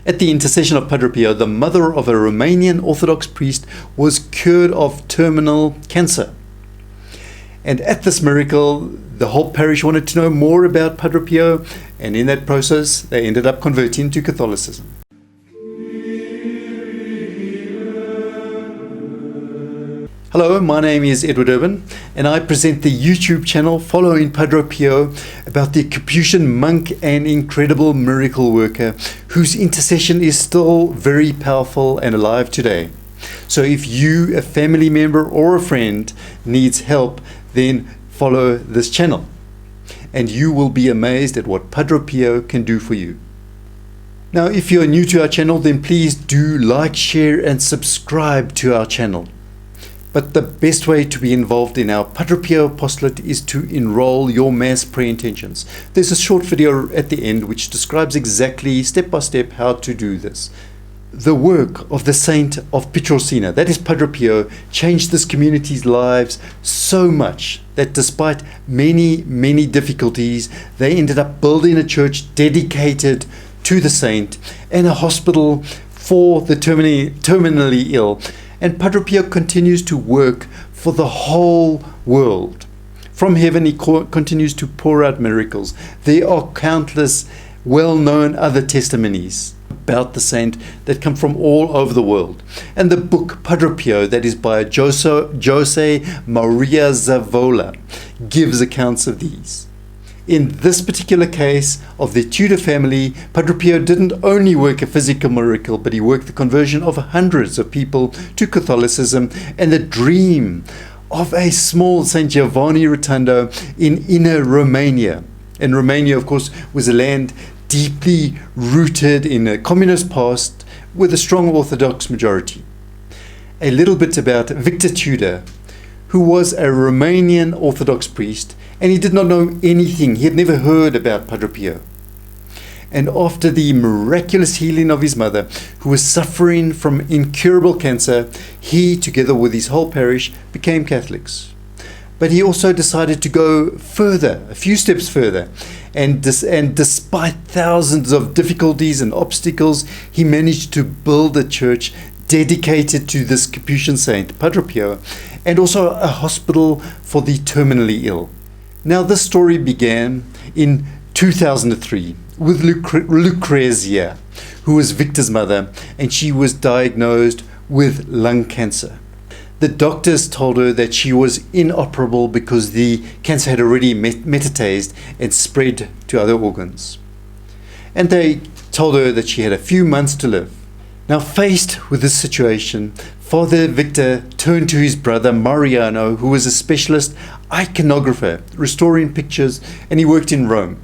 At the intercession of Padre Pio, the mother of a Romanian Orthodox priest was cured of terminal cancer. And at this miracle, the whole parish wanted to know more about Padre Pio, and in that process, they ended up converting to Catholicism. Hello, my name is Edward Urban, and I present the YouTube channel following Padre Pio, about the Capuchin monk and incredible miracle worker whose intercession is still very powerful and alive today. So if you, a family member or a friend, needs help, then follow this channel, and you will be amazed at what Padre Pio can do for you. Now, if you're new to our channel, then please do like, share and subscribe to our channel. But the best way to be involved in our Padre Pio apostolate is to enroll your Mass prayer intentions. There's a short video at the end which describes exactly, step by step, how to do this. The work of the Saint of Pietrelcina, that is Padre Pio, changed this community's lives so much that despite many difficulties, they ended up building a church dedicated to the saint and a hospital for the terminally ill. And Padre Pio continues to work for the whole world. From heaven, he continues to pour out miracles. There are countless well-known other testimonies about the saint that come from all over the world. And the book Padre Pio, that is by Jose Maria Zavola, gives accounts of these. In this particular case of the Tudor family, Padre Pio didn't only work a physical miracle, but he worked the conversion of hundreds of people to Catholicism and the dream of a small St. Giovanni Rotondo in inner Romania. And Romania, of course, was a land deeply rooted in a communist past with a strong Orthodox majority. A little bit about Victor Tudor, who was a Romanian Orthodox priest, and he did not know anything. He had never heard about Padre Pio. And after the miraculous healing of his mother, who was suffering from incurable cancer, he, together with his whole parish, became Catholics. But he also decided to go further, a few steps further. And despite thousands of difficulties and obstacles, he managed to build a church dedicated to this Capuchin saint, Padre Pio, and also a hospital for the terminally ill. Now, this story began in 2003 with Lucrezia, who was Victor's mother, and she was diagnosed with lung cancer. The doctors told her that she was inoperable because the cancer had already metastated and spread to other organs. And they told her that she had a few months to live. Now, faced with this situation, Father Victor turned to his brother Mariano, who was a specialist iconographer, restoring pictures, and he worked in Rome.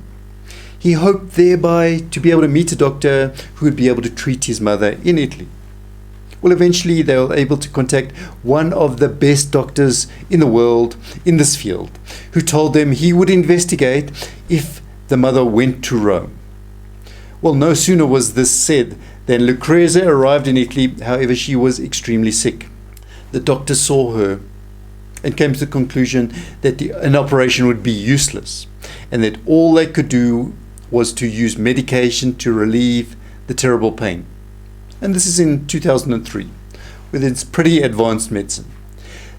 He hoped thereby to be able to meet a doctor who would be able to treat his mother in Italy. Well, eventually they were able to contact one of the best doctors in the world in this field, who told them he would investigate if the mother went to Rome. Well, no sooner was this said than Lucrezia arrived in Italy. However, she was extremely sick. The doctor saw her and came to the conclusion that an operation would be useless, and that all they could do was to use medication to relieve the terrible pain. And this is in 2003, with its pretty advanced medicine.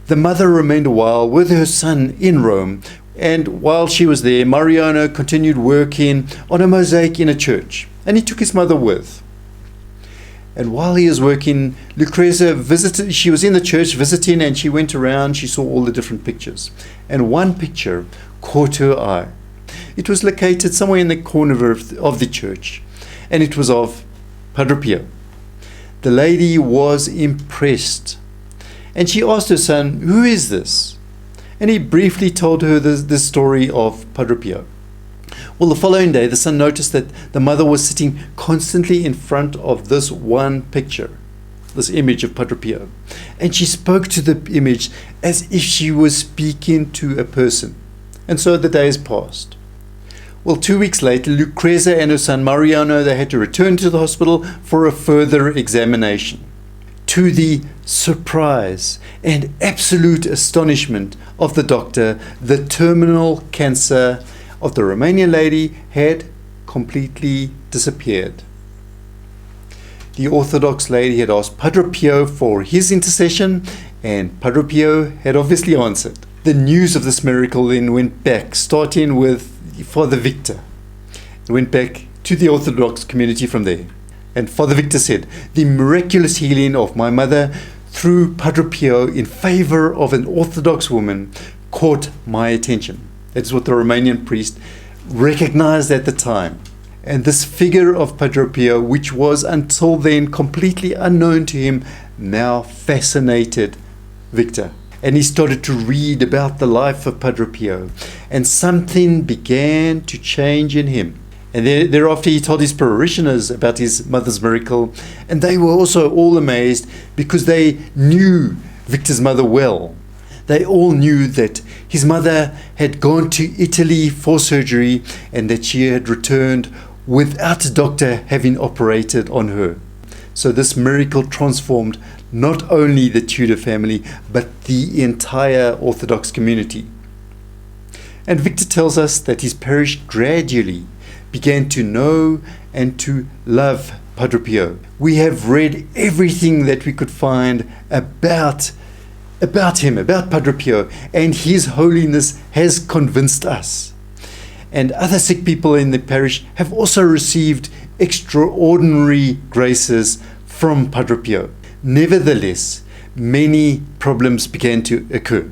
The mother remained a while with her son in Rome, and while she was there, Mariano continued working on a mosaic in a church, and he took his mother with. And while he was working, Lucrezia visited. She was in the church visiting, and she went around. She saw all the different pictures, and one picture caught her eye. It was located somewhere in the corner of the church, and it was of Padre Pio. The lady was impressed, and she asked her son, "Who is this?" And he briefly told her the story of Padre Pio. Well, the following day, the son noticed that the mother was sitting constantly in front of this one picture, this image of Padre Pio. And she spoke to the image as if she was speaking to a person. And so the days passed. Well, 2 weeks later, Lucrezia and her son Mariano, they had to return to the hospital for a further examination. To the surprise and absolute astonishment of the doctor, the terminal cancer of the Romanian lady had completely disappeared. the Orthodox lady had asked Padre Pio for his intercession, and Padre Pio had obviously answered. The news of this miracle then went back, starting with Father Victor. It went back to the Orthodox community from there. And Father Victor said, "The miraculous healing of my mother through Padre Pio in favor of an Orthodox woman caught my attention." That's what the Romanian priest recognized at the time. And this figure of Padre Pio, which was until then completely unknown to him, now fascinated Victor. And he started to read about the life of Padre Pio, and something began to change in him. And thereafter he told his parishioners about his mother's miracle, and they were also all amazed because they knew Victor's mother well. They all knew that his mother had gone to Italy for surgery and that she had returned without a doctor having operated on her. So this miracle transformed not only the Tudor family, but the entire Orthodox community. And Victor tells us that his parish gradually began to know and to love Padre Pio. We have read everything that we could find about him, about Padre Pio, and his holiness has convinced us. And other sick people in the parish have also received extraordinary graces from Padre Pio. Nevertheless, many problems began to occur.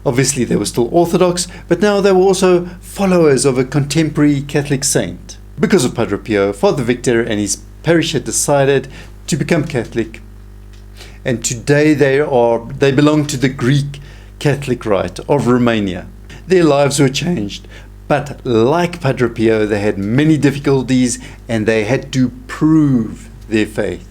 Obviously, they were still Orthodox, but now they were also followers of a contemporary Catholic saint. Because of Padre Pio, Father Victor and his parish had decided to become Catholic. And today they belong to the Greek Catholic Rite of Romania. Their lives were changed, but like Padre Pio, they had many difficulties and they had to prove their faith.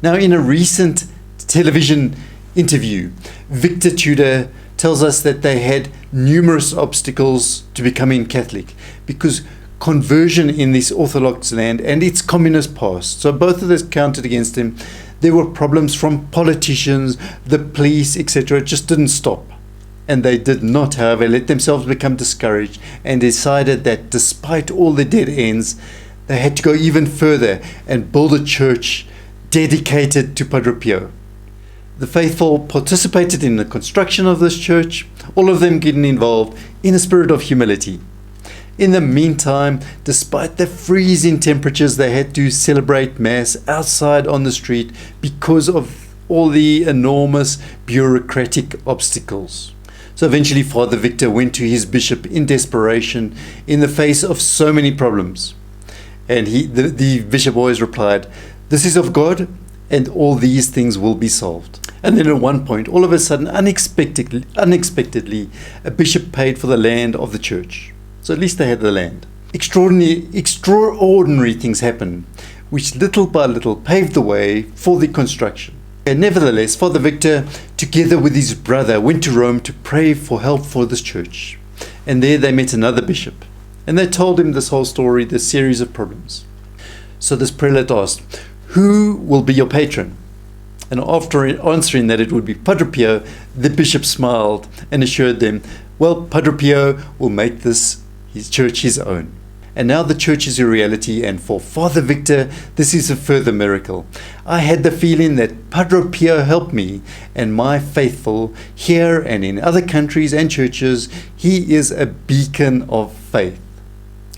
Now, in a recent television interview, Victor Tudor tells us that they had numerous obstacles to becoming Catholic because conversion in this Orthodox land and its communist past, so both of those counted against him. There were problems from politicians, the police, etc. It just didn't stop. And they did not, however, let themselves become discouraged and decided that despite all the dead ends, they had to go even further and build a church dedicated to Padre Pio. The faithful participated in the construction of this church, all of them getting involved in a spirit of humility. In the meantime, despite the freezing temperatures, they had to celebrate Mass outside on the street because of all the enormous bureaucratic obstacles. So eventually Father Victor went to his bishop in desperation in the face of so many problems. And the bishop always replied, "This is of God, and all these things will be solved." And then at one point, all of a sudden, unexpectedly, a bishop paid for the land of the church. So at least they had the land. Extraordinary things happened, which little by little paved the way for the construction. And nevertheless, Father Victor, together with his brother, went to Rome to pray for help for this church. And there they met another bishop. And they told him this whole story, this series of problems. So this prelate asked, "Who will be your patron?" And after answering that it would be Padre Pio, the bishop smiled and assured them, "Well, Padre Pio will make his church his own." And now the church is a reality, and for Father Victor, this is a further miracle. I had the feeling that Padre Pio helped me and my faithful here and in other countries and churches. He is a beacon of faith.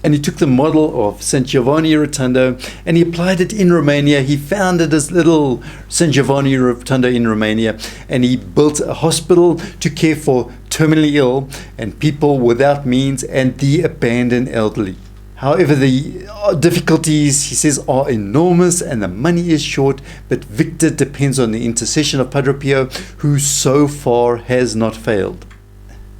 And he took the model of St. Giovanni Rotondo and he applied it in Romania. He founded this little St. Giovanni Rotondo in Romania, and he built a hospital to care for terminally ill and people without means and the abandoned elderly. However, the difficulties, he says, are enormous and the money is short, but Victor depends on the intercession of Padre Pio, who so far has not failed.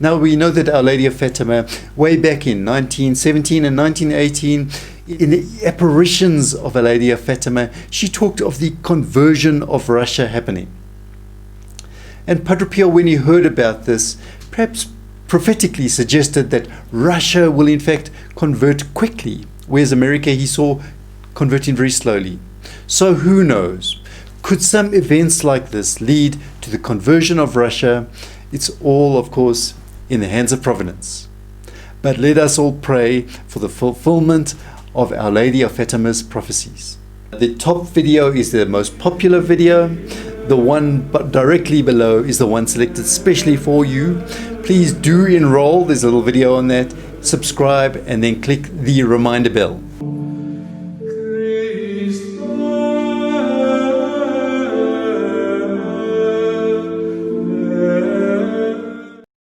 Now we know that Our Lady of Fatima, way back in 1917 and 1918, in the apparitions of Our Lady of Fatima, she talked of the conversion of Russia happening. And Padre Pio, when he heard about this, perhaps prophetically suggested that Russia will in fact convert quickly, whereas America he saw converting very slowly. So who knows? Could some events like this lead to the conversion of Russia? It's all, of course, in the hands of providence. But let us all pray for the fulfillment of Our Lady of Fatima's prophecies. The top video is the most popular video. The one directly below is the one selected specially for you. Please do enroll. There's a little video on that. Subscribe and then click the reminder bell.